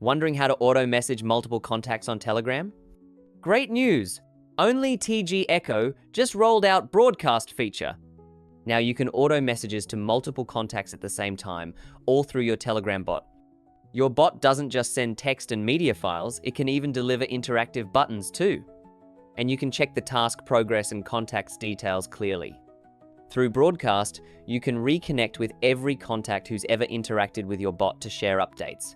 Wondering how to auto-message multiple contacts on Telegram? Great news! OnlyTG Echo just rolled out broadcast feature. Now you can auto messages to multiple contacts at the same time, all through your Telegram bot. Your bot doesn't just send text and media files, it can even deliver interactive buttons too. And you can check the task progress and contacts details clearly. Through broadcast, you can reconnect with every contact who's ever interacted with your bot to share updates.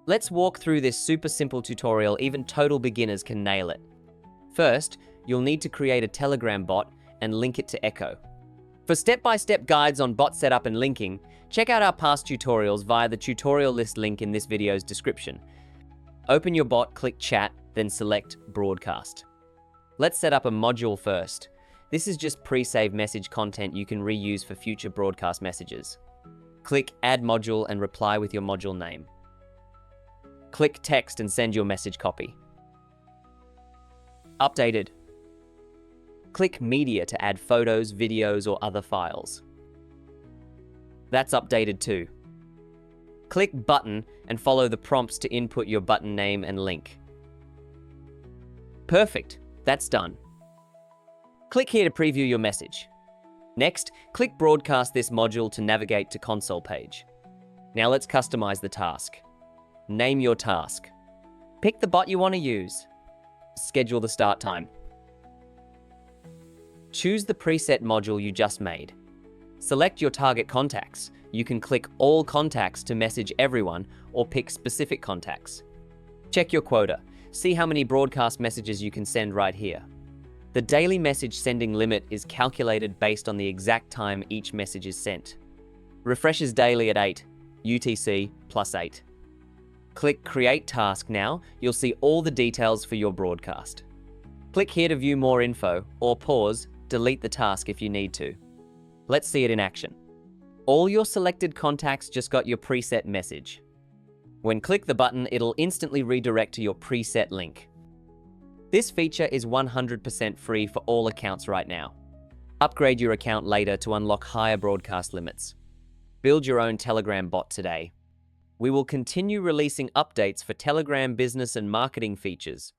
Let's walk through this super simple tutorial. Even total beginners can nail it. First, you'll need to create a Telegram bot and link it to Echo. For step-by-step guides on bot setup and linking, check out our past tutorials via the tutorial list link in this video's description. Open your bot, click Chat, then select Broadcast. Let's set up a module first. This is just pre-saved message content you can reuse for future broadcast messages. Click Add Module and reply with your module name. Click Text and send your message copy. Updated. Click Media to add photos, videos, or other files. That's updated too. Click Button and follow the prompts to input your button name and link. Perfect, that's done. Click here to preview your message. Next, click Broadcast this module to navigate to console page. Now let's customize the task. Name your task. Pick the bot you want to use. Schedule the start time. Choose the preset module you just made. Select your target contacts. You can click All Contacts to message everyone or pick specific contacts. Check your quota. See how many broadcast messages you can send right here. The daily message sending limit is calculated based on the exact time each message is sent. Refreshes daily at 8, UTC +8. Click Create Task now. You'll see all the details for your broadcast. Click here to view more info, or pause, delete the task if you need to. Let's see it in action. All your selected contacts just got your preset message. When click the button, it'll instantly redirect to your preset link. This feature is 100% free for all accounts right now. Upgrade your account later to unlock higher broadcast limits. Build your own Telegram bot today. We will continue releasing updates for Telegram business and marketing features.